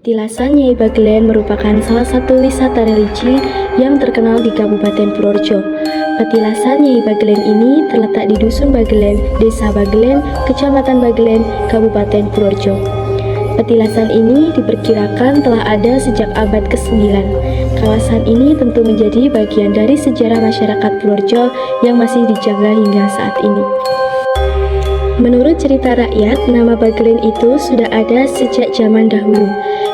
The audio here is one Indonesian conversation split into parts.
Petilasan Nyai Bagelen merupakan salah satu wisata religi yang terkenal di Kabupaten Purworejo. Petilasan Nyai Bagelen ini terletak di Dusun Bagelen, Desa Bagelen, Kecamatan Bagelen, Kabupaten Purworejo. Petilasan ini diperkirakan telah ada sejak abad ke-9. Kawasan ini tentu menjadi bagian dari sejarah masyarakat Purworejo yang masih dijaga hingga saat ini. Menurut cerita rakyat, nama Bagelen itu sudah ada sejak zaman dahulu,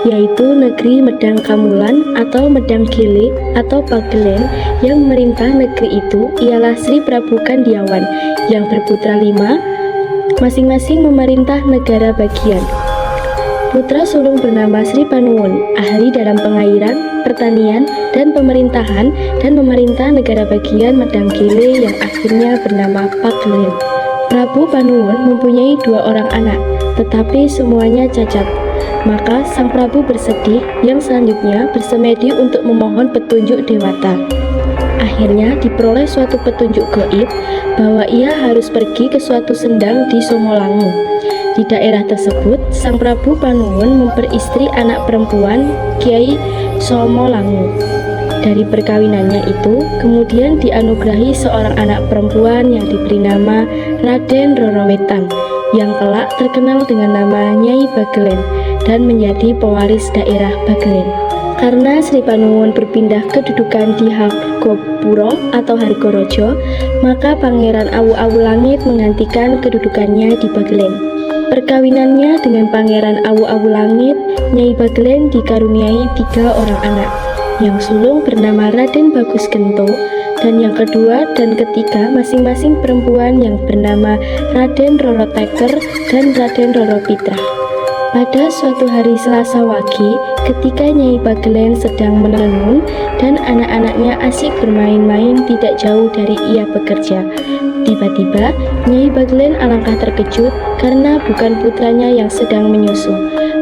yaitu negeri Medang Kamulan atau Medang Gile atau Bagelen. Yang memerintah negeri itu ialah Sri Prabu Kandiawan yang berputra 5, masing-masing memerintah negara bagian. Putra sulung bernama Sri Panuwun, ahli dalam pengairan, pertanian, dan pemerintahan, dan memerintah negara bagian Medang Gile yang akhirnya bernama Bagelen. Prabu Panuwun mempunyai 2 orang anak, tetapi semuanya cacat. Maka sang Prabu bersedih yang selanjutnya bersemedi untuk memohon petunjuk dewata. Akhirnya diperoleh suatu petunjuk gaib bahwa ia harus pergi ke suatu sendang di Somolangu. Di daerah tersebut, sang Prabu Panuwun memperistri anak perempuan Kiai Somolangu. Dari perkawinannya itu, kemudian dianugerahi seorang anak perempuan yang diberi nama Raden Roro Wetan, yang kelak terkenal dengan nama Nyai Bagelen dan menjadi pewaris daerah Bagelen. Karena Sri Panuwun berpindah kedudukan di Hargopuro atau Hargorojo, maka Pangeran Awu-Awu Langit menggantikan kedudukannya di Bagelen. Perkawinannya dengan Pangeran Awu-Awu Langit, Nyai Bagelen dikaruniai 3 orang anak. Yang sulung bernama Raden Bagus Gento, dan yang kedua dan ketiga masing-masing perempuan yang bernama Raden Roro Teker dan Raden Roro Pitra. Pada suatu hari Selasa Wage, ketika Nyai Bagelen sedang merenung dan anak-anaknya asyik bermain-main tidak jauh dari ia bekerja, tiba-tiba Nyai Bagelen alangkah terkejut karena bukan putranya yang sedang menyusu,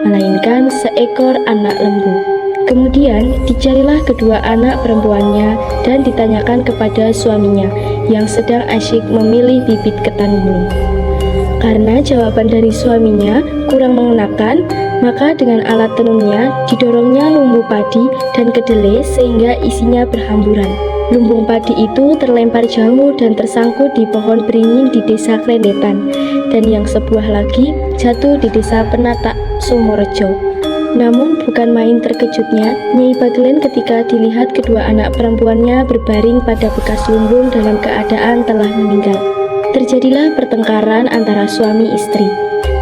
melainkan seekor anak lembu. Kemudian dicarilah kedua anak perempuannya dan ditanyakan kepada suaminya yang sedang asyik memilih bibit ketan bunga. Karena jawaban dari suaminya kurang mengenakan, maka dengan alat tenunnya didorongnya lumbung padi dan kedelai sehingga isinya berhamburan. Lumbung padi itu terlempar jauh dan tersangkut di pohon beringin di desa Krendetan, dan yang sebuah lagi jatuh di desa Penatak, Sumorejo. Namun bukan main terkejutnya Nyai Bagelen ketika dilihat kedua anak perempuannya berbaring pada bekas lumbung dalam keadaan telah meninggal. Terjadilah pertengkaran antara suami istri,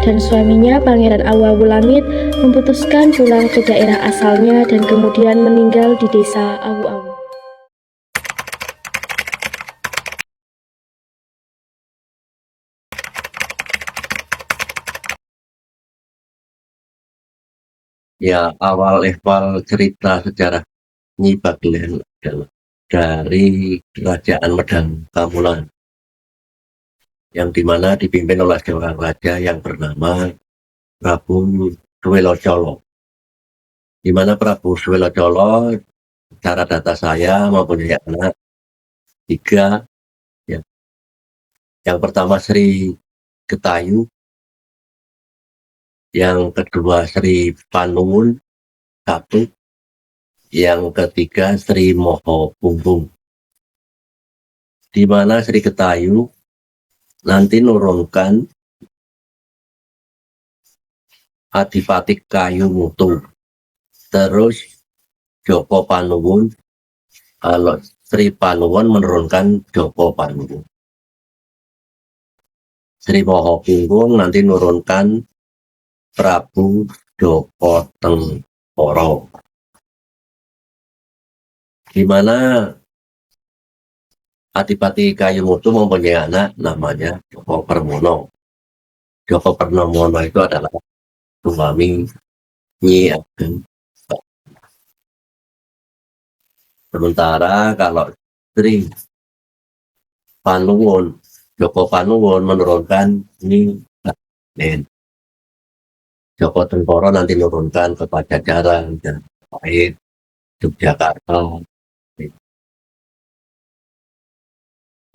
dan suaminya Pangeran Awu-Awu Langit memutuskan pulang ke daerah asalnya dan kemudian meninggal di desa Awu-Awu. Ya, awal cerita sejarah Nyi Bagelen adalah dari Kerajaan Medang Kamulan, yang dimana dipimpin oleh seorang raja yang bernama Prabu Swelocolo. Dimana Prabu Swelocolo secara data saya mempunyai anak 3, ya. Yang pertama Sri Ketayu, yang kedua Sri Panuwun 1, yang ketiga Sri Moho Punggung. Di mana Sri Ketayu nanti nurunkan Adipati Kayu Mutu, terus Joko Panuwun, kalau Sri Panuwun menurunkan Joko Panuwun. Sri Moho Punggung nanti nurunkan Prabu Joko Tengkoro. Di mana Adipati Kayu Mutu mempunyai anak namanya Joko Permono. Joko Permono itu adalah suami Nyi Ageng. Sementara kalau Sri Panuwun, Joko Panuwun menurunkan Nyi Bagelen. Joko Tengkoro nanti menurunkan ke Pajajaran dan Pahit, Yogyakarta.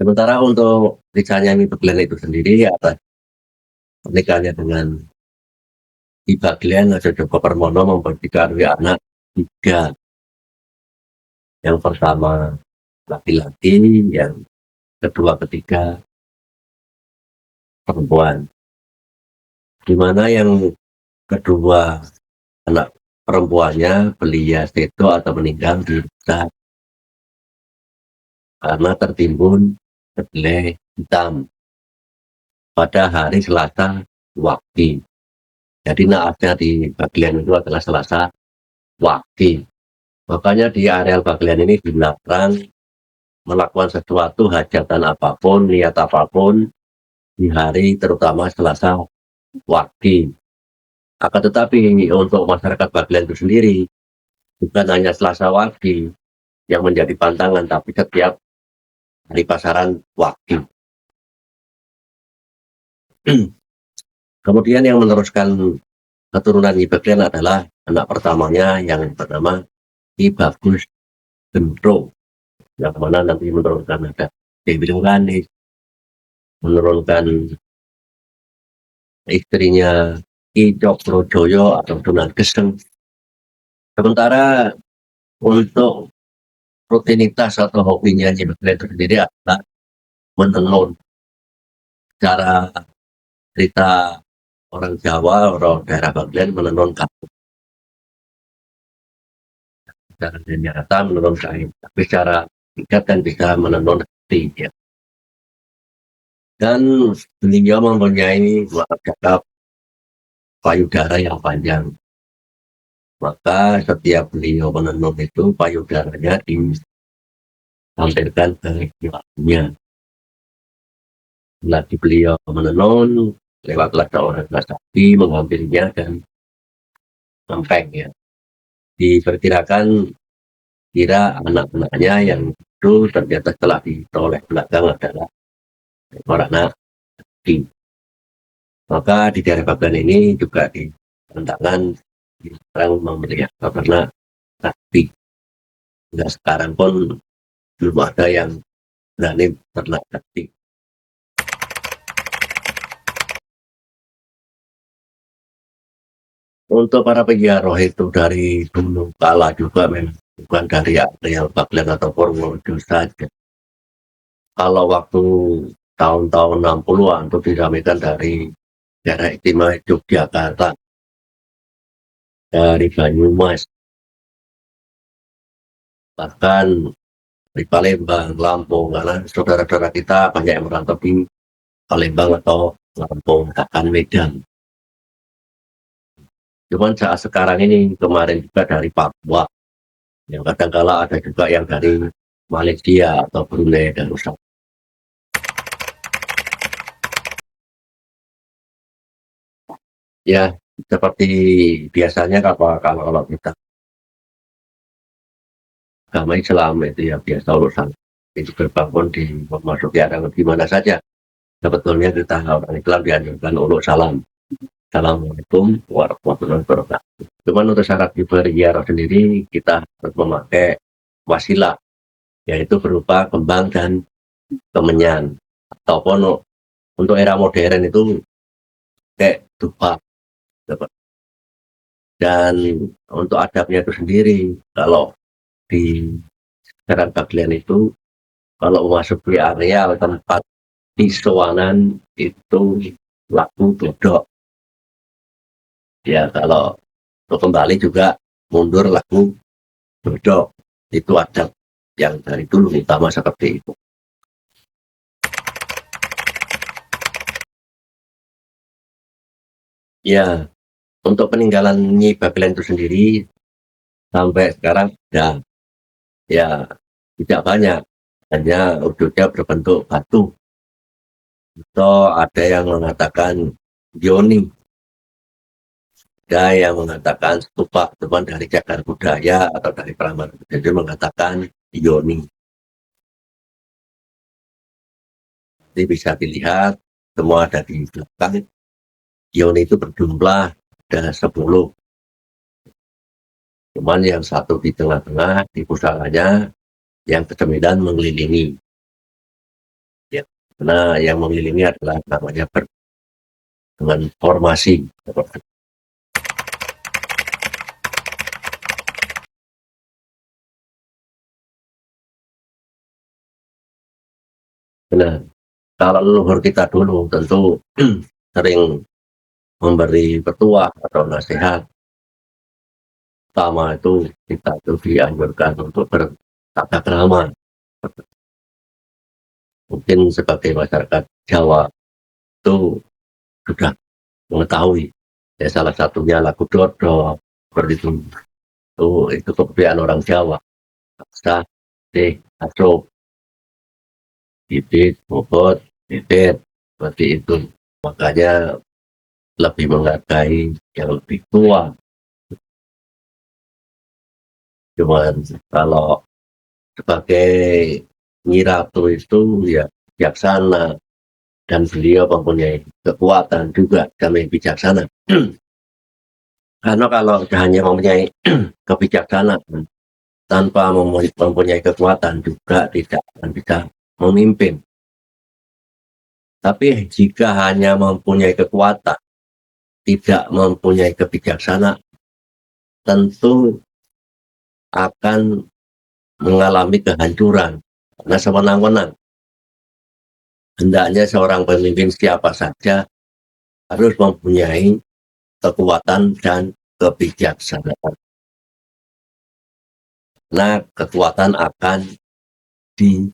Sementara untuk kisahnya Nyi Bagelen itu sendiri atas pernikahannya dengan Ki Bagelen Raja Joko Permono memberikan anak 3. Yang pertama laki-laki, yang kedua ketiga perempuan. Di mana yang kedua anak perempuannya belia seto atau meninggal di desa karena tertimbun kedelai hitam pada hari Selasa Wage. Jadi naasnya di Bagelen itu adalah Selasa Wage. Makanya di areal Bagelen ini dilarang melakukan sesuatu hajatan apapun, niat apapun di hari terutama Selasa Wage. Akan tetapi untuk masyarakat Bagelen itu sendiri bukan hanya Selasa Wage yang menjadi pantangan, tapi setiap hari pasaran Wage. Kemudian yang meneruskan keturunan Ki Bagelen adalah anak pertamanya yang bernama Ki Bagus Gendro, yang mana nanti menurunkan ada Dewi Rengganis, menurunkan istrinya Ki Cokrojoyo atau Sunan Geseng. Sementara untuk rutinitas atau hobinya Ki Bagelen itu sendiri adalah menenun. Cara cerita orang Jawa, orang daerah Bagelen menenun kain. Secara nyata menenun kain, tapi secara singkat kan bisa menenun hati ya. Dan beliau mempunyai cakap payudara yang panjang. Maka setiap beliau menenun itu payudaranya ditampilkan ke lagunya. Lagi beliau menenun, lewatlah seorang sakti mengambilnya dan mempeng ya. Diperkirakan kira anak-anaknya yang itu ternyata setelah ditoleh belakang adalah orang anak sakti. Maka di daerah Bagelen ini juga di tantangan orang memelihara karena sakti. Hingga sekarang pun belum ada yang berani ternak sakti. Untuk para penjara itu dari dulu kala juga memang bukan dari areal Bagelen atau Purworejo saja. Kalau waktu tahun-tahun 60-an itu diramaikan dari daerah istimewa Yogyakarta, dari Banyumas, bahkan di Palembang, Lampung, karena saudara-saudara kita banyak yang merantau di Palembang atau Lampung, bahkan Medan. Cuman saat sekarang ini kemarin juga dari Papua, yang kadang-kala ada juga yang dari Malaysia atau Brunei dan Darussalam. Ya, seperti biasanya kalau kita agama Islam itu ya biasa urusan itu berbangun di memasuki area di mana saja. Sebetulnya kita orang Islam dianjurkan untuk salam. Assalamualaikum warahmatullahi wabarakatuh. Cuman untuk syarat beribadah sendiri kita harus memakai wasilah, yaitu berupa kembang dan kemenyan. Ataupun untuk era modern itu kayak dupa. Dan untuk adabnya itu sendiri, kalau di sekarang Bagelen itu kalau memasuki area tempat pisowanan itu laku dodok. Ya kalau untuk kembali juga mundur laku dodok. Itu adab yang dari dulu utama seperti itu. Ya, untuk peninggalan Nyi Bagelen itu sendiri sampai sekarang ya tidak banyak, hanya wujudnya berbentuk batu. Atau ada yang mengatakan yoni, ada yang mengatakan stupa, teman dari cagar budaya atau dari Prambanan, jadi mengatakan yoni. Jadi bisa dilihat semua ada di belakang. Yoni itu berjumlah ada 10. Cuman yang satu di tengah-tengah di pusaranya, yang ke-9 mengelilingi. Ya, karena yang mengelilingi adalah namanya dengan formasi. Nah, kalau leluhur kita dulu tentu sering memberi petua atau nasihat. Pertama itu kita itu dianjurkan untuk bertata krama. Mungkin sebagai masyarakat Jawa itu sudah mengetahui, ya salah satunya lagu Dodol, seperti itu kebudayaan orang Jawa. Sa, Asuk, Bibit, Bobot, Bibit, seperti itu. Makanya lebih menghargai yang lebih tua. Cuman kalau sebagai Nyi Ratu itu ya bijaksana, dan beliau mempunyai kekuatan juga kami bijaksana. Karena kalau hanya mempunyai kebijaksanaan tanpa mempunyai kekuatan juga tidak akan bisa memimpin. Tapi jika hanya mempunyai kekuatan, tidak mempunyai kebijaksanaan, tentu akan mengalami kehancuran karena sewenang-wenang. Hendaknya seorang pemimpin siapa saja harus mempunyai kekuatan dan kebijaksanaan. Nah, kekuatan akan dipimpin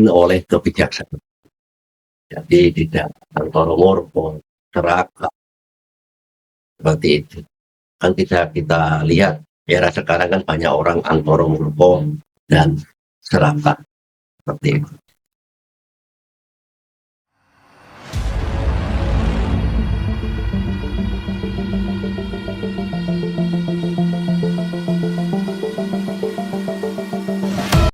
oleh kebijaksanaan. Jadi tidak antara murko, serakah, seperti itu. Kan kita lihat era sekarang kan banyak orang antara murko dan serakah, seperti itu.